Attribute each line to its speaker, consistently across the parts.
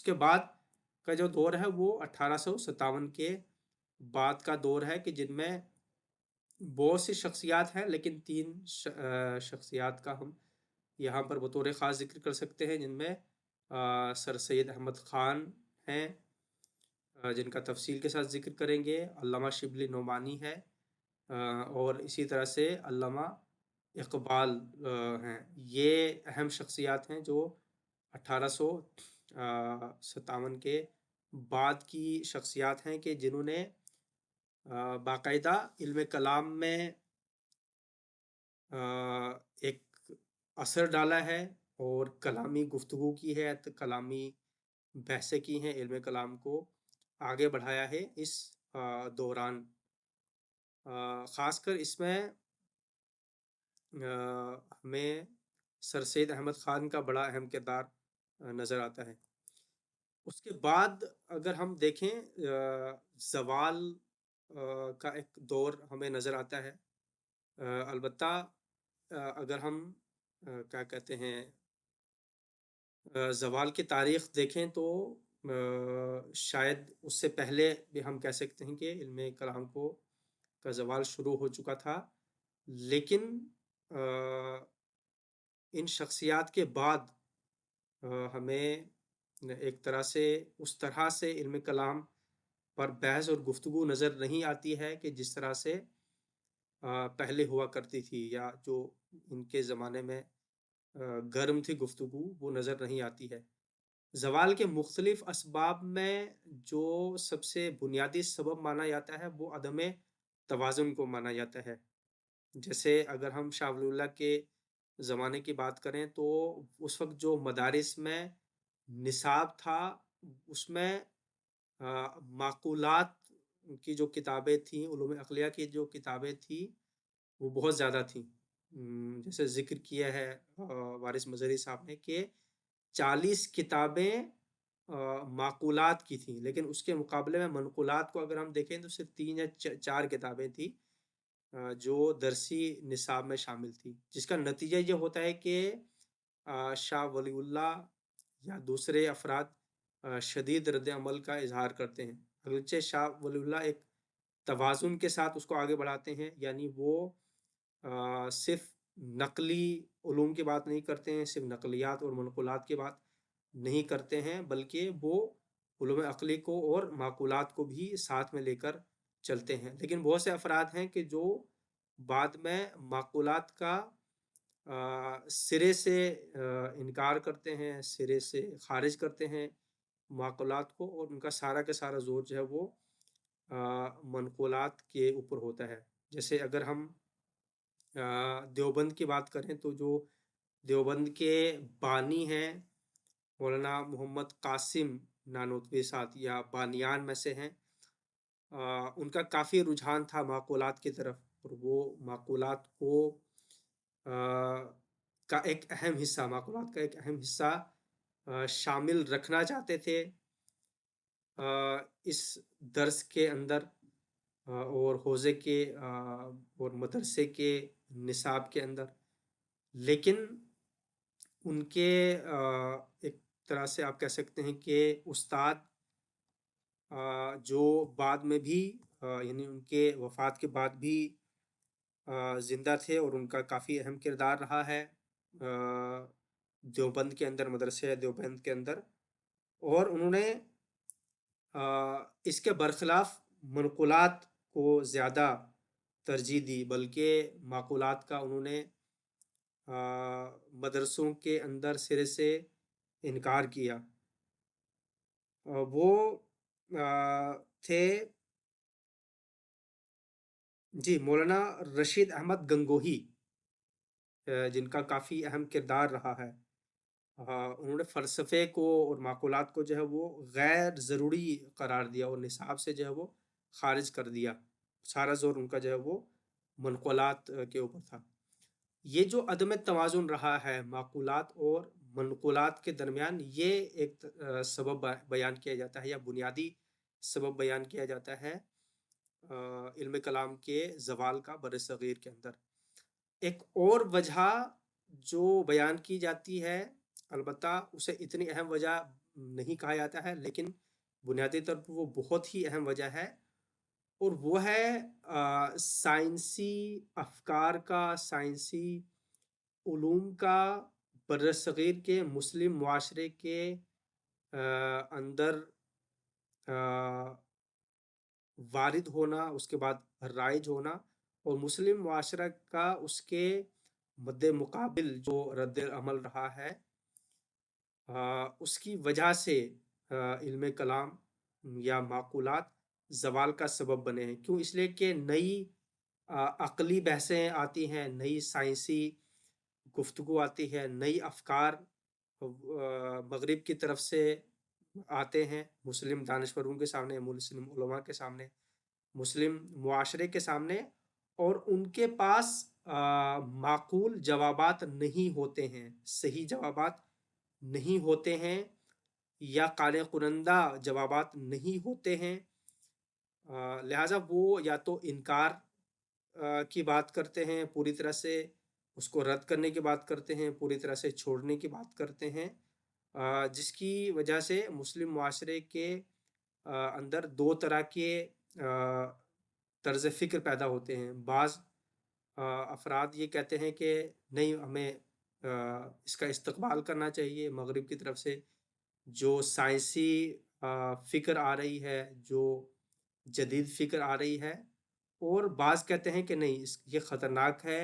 Speaker 1: اس کے بعد کا جو دور ہے وہ 1857 کے بعد کا دور ہے کہ جن میں بہت سی شخصیات ہیں، لیکن تین شخصیات کا ہم یہاں پر بطور خاص ذکر کر سکتے ہیں، جن میں سر سید احمد خان ہیں، جن کا تفصیل کے ساتھ ذکر کریں گے، علامہ شبلی نعمانی ہے، اور اسی طرح سے علامہ اقبال ہیں۔ یہ اہم شخصیات ہیں جو 1857 کے بعد کی شخصیات ہیں کہ جنہوں نے باقاعدہ علم کلام میں ایک اثر ڈالا ہے، اور کلامی گفتگو کی ہے، کلامی بحثیں کی ہیں، علم کلام کو آگے بڑھایا ہے اس دوران۔ خاص کر اس میں ہمیں سر سید احمد خان کا بڑا اہم کردار نظر آتا ہے۔ اس کے بعد اگر ہم دیکھیں زوال کا ایک دور ہمیں نظر آتا ہے۔ البتہ اگر ہم کیا کہتے ہیں زوال کی تاریخ دیکھیں تو شاید اس سے پہلے بھی ہم کہہ سکتے ہیں کہ علم کلام کا زوال شروع ہو چکا تھا، لیکن ان شخصیات کے بعد ہمیں ایک طرح سے اس طرح سے علم کلام پر بحث اور گفتگو نظر نہیں آتی ہے کہ جس طرح سے پہلے ہوا کرتی تھی، یا جو ان کے زمانے میں گرم تھی گفتگو، وہ نظر نہیں آتی ہے۔ زوال کے مختلف اسباب میں جو سب سے بنیادی سبب مانا جاتا ہے وہ عدم توازن کو مانا جاتا ہے۔ جیسے اگر ہم شاہ ولی اللہ کے زمانے کی بات کریں تو اس وقت جو مدارس میں نصاب تھا، اس میں معقولات کی جو کتابیں تھیں، علوم عقلیہ کی جو کتابیں تھیں، وہ بہت زیادہ تھیں۔ جیسے ذکر کیا ہے وارث مظہری صاحب نے کہ 40 کتابیں معقولات کی تھیں، لیکن اس کے مقابلے میں منقولات کو اگر ہم دیکھیں تو صرف 3 یا 4 کتابیں تھیں جو درسی نصاب میں شامل تھی، جس کا نتیجہ یہ ہوتا ہے کہ شاہ ولی اللہ یا دوسرے افراد شدید رد عمل کا اظہار کرتے ہیں، اگرچہ شاہ ولی اللہ ایک توازن کے ساتھ اس کو آگے بڑھاتے ہیں، یعنی وہ صرف نقلی علوم کی بات نہیں کرتے ہیں، صرف نقلیات اور منقولات کی بات نہیں کرتے ہیں، بلکہ وہ علوم عقلی کو اور معقولات کو بھی ساتھ میں لے کر چلتے ہیں۔ لیکن بہت سے افراد ہیں کہ جو بعد میں معقولات کا سرے سے انکار کرتے ہیں، سرے سے خارج کرتے ہیں معقولات کو، اور ان کا سارا کا سارا زور جو ہے وہ منقولات کے اوپر ہوتا ہے۔ جیسے اگر ہم دیوبند کی بات کریں تو جو دیوبند کے بانی ہیں مولانا محمد قاسم نانوتوی صاحب، یا بانیان میں سے ہیں، ان کا کافی رجحان تھا معقولات کی طرف، اور وہ معقولات کو کا ایک اہم حصہ، معقولات کا ایک اہم حصہ شامل رکھنا چاہتے تھے اس درس کے اندر، اور حوزے کے اور مدرسے کے نصاب کے اندر۔ لیکن ان کے ایک طرح سے آپ کہہ سکتے ہیں کہ استاد جو بعد میں بھی یعنی ان کے وفات کے بعد بھی زندہ تھے، اور ان کا کافی اہم کردار رہا ہے دیوبند کے اندر، مدرسے دیوبند کے اندر، اور انہوں نے اس کے برخلاف منقولات کو زیادہ ترجیح دی، بلکہ معقولات کا انہوں نے مدرسوں کے اندر سرے سے انکار کیا۔ وہ تھے جی مولانا رشید احمد گنگوہی، جن کا کافی اہم کردار رہا ہے۔ انہوں نے فلسفے کو اور معقولات کو جو ہے وہ غیر ضروری قرار دیا، اور نصاب سے جو ہے وہ خارج کر دیا، سارا زور ان کا جو ہے وہ منقولات کے اوپر تھا۔ یہ جو عدم توازن رہا ہے معقولات اور منقولات کے درمیان، یہ ایک سبب بیان کیا جاتا ہے، یا بنیادی سبب بیان کیا جاتا ہے علم کلام کے زوال کا بر صغیر کے اندر۔ ایک اور وجہ جو بیان کی جاتی ہے، البتہ اسے اتنی اہم وجہ نہیں کہا جاتا ہے، لیکن بنیادی طور پر وہ بہت ہی اہم وجہ ہے، اور وہ ہے سائنسی افکار کا، سائنسی علوم کا برصغیر کے مسلم معاشرے کے اندر وارد ہونا، اس کے بعد رائج ہونا، اور مسلم معاشرہ کا اس کے مد مقابل جو رد عمل رہا ہے، اس کی وجہ سے علم کلام یا معقولات زوال کا سبب بنے ہیں۔ کیوں؟ اس لیے کہ نئی عقلی بحثیں آتی ہیں، نئی سائنسی گفتگو آتی ہے، نئی افکار مغرب کی طرف سے آتے ہیں مسلم دانشوروں کے سامنے، مسلم علماء کے سامنے، مسلم معاشرے کے سامنے، اور ان کے پاس معقول جوابات نہیں ہوتے ہیں، صحیح جوابات نہیں ہوتے ہیں، یا قانع کنندہ جوابات نہیں ہوتے ہیں۔ لہٰذا وہ یا تو انکار کی بات کرتے ہیں، پوری طرح سے اس کو رد کرنے کی بات کرتے ہیں، پوری طرح سے چھوڑنے کی بات کرتے ہیں، جس کی وجہ سے مسلم معاشرے کے اندر دو طرح کے طرز فکر پیدا ہوتے ہیں۔ بعض افراد یہ کہتے ہیں کہ نہیں، ہمیں اس کا استقبال کرنا چاہیے، مغرب کی طرف سے جو سائنسی فکر آ رہی ہے، جو جدید فکر آ رہی ہے، اور بعض کہتے ہیں کہ نہیں، یہ خطرناک ہے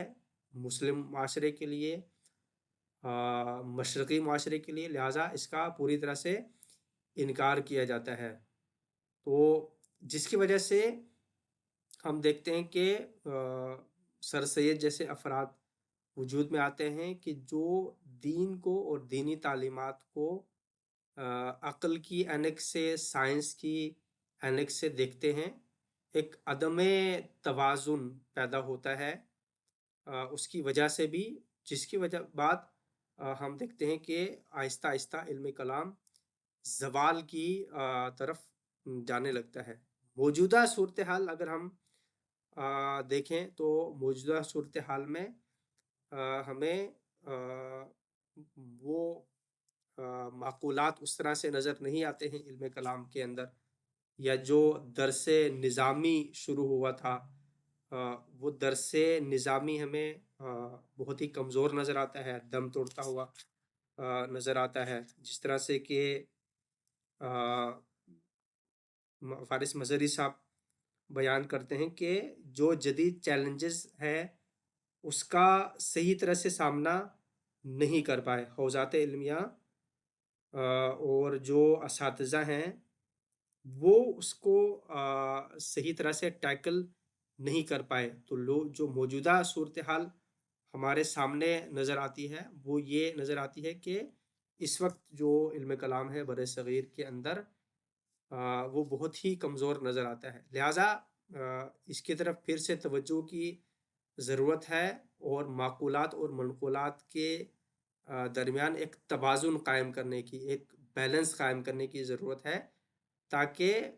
Speaker 1: مسلم معاشرے کے لیے، مشرقی معاشرے کے لیے، لہٰذا اس کا پوری طرح سے انکار کیا جاتا ہے۔ تو جس کی وجہ سے ہم دیکھتے ہیں کہ سر سید جیسے افراد وجود میں آتے ہیں کہ جو دین کو اور دینی تعلیمات کو عقل کی اینک سے، سائنس کی اینک سے دیکھتے ہیں۔ ایک عدم توازن پیدا ہوتا ہے اس کی وجہ سے بھی، جس کی وجہ بعد ہم دیکھتے ہیں کہ آہستہ آہستہ علم کلام زوال کی طرف جانے لگتا ہے۔ موجودہ صورتحال اگر ہم دیکھیں تو موجودہ صورتحال میں ہمیں وہ معقولات اس طرح سے نظر نہیں آتے ہیں علم کلام کے اندر، یا جو درس نظامی شروع ہوا تھا وہ درس نظامی ہمیں بہت ہی کمزور نظر آتا ہے، دم توڑتا ہوا نظر آتا ہے۔ جس طرح سے کہ فارس مظہری صاحب بیان کرتے ہیں کہ جو جدید چیلنجز ہے اس کا صحیح طرح سے سامنا نہیں کر پائے حوزات علمیہ، اور جو اساتذہ ہیں وہ اس کو صحیح طرح سے ٹیکل نہیں کر پائے۔ تو جو موجودہ صورتحال ہمارے سامنے نظر آتی ہے وہ یہ نظر آتی ہے کہ اس وقت جو علم کلام ہے بر صغیر کے اندر وہ بہت ہی کمزور نظر آتا ہے، لہٰذا اس کی طرف پھر سے توجہ کی ضرورت ہے، اور معقولات اور منقولات کے درمیان ایک توازن قائم کرنے کی، ایک بیلنس قائم کرنے کی ضرورت ہے، تاکہ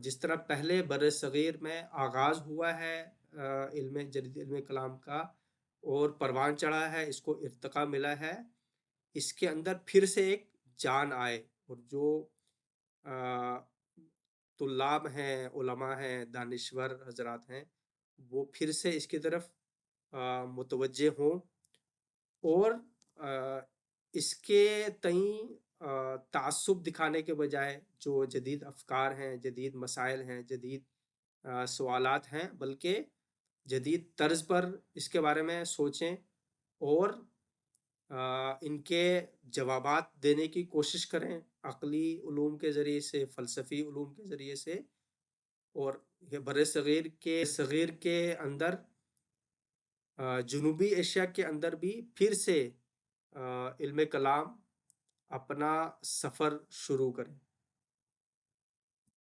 Speaker 1: جس طرح پہلے بر صغیر میں آغاز ہوا ہے جدید علم کلام کا، اور پروان چڑھا ہے، اس کو ارتقا ملا ہے، اس کے اندر پھر سے ایک جان آئے، اور جو طلاب ہیں، علماء ہیں، دانشور حضرات ہیں، وہ پھر سے اس کی طرف متوجہ ہوں، اور اس کے تئیں تعصب دکھانے کے بجائے جو جدید افکار ہیں، جدید مسائل ہیں، جدید سوالات ہیں، بلکہ جدید طرز پر اس کے بارے میں سوچیں، اور ان کے جوابات دینے کی کوشش کریں، عقلی علوم کے ذریعے سے، فلسفی علوم کے ذریعے سے۔ اور یہ بر صغیر کے اندر، جنوبی ایشیا کے اندر بھی پھر سے علم کلام اپنا سفر شروع کریں۔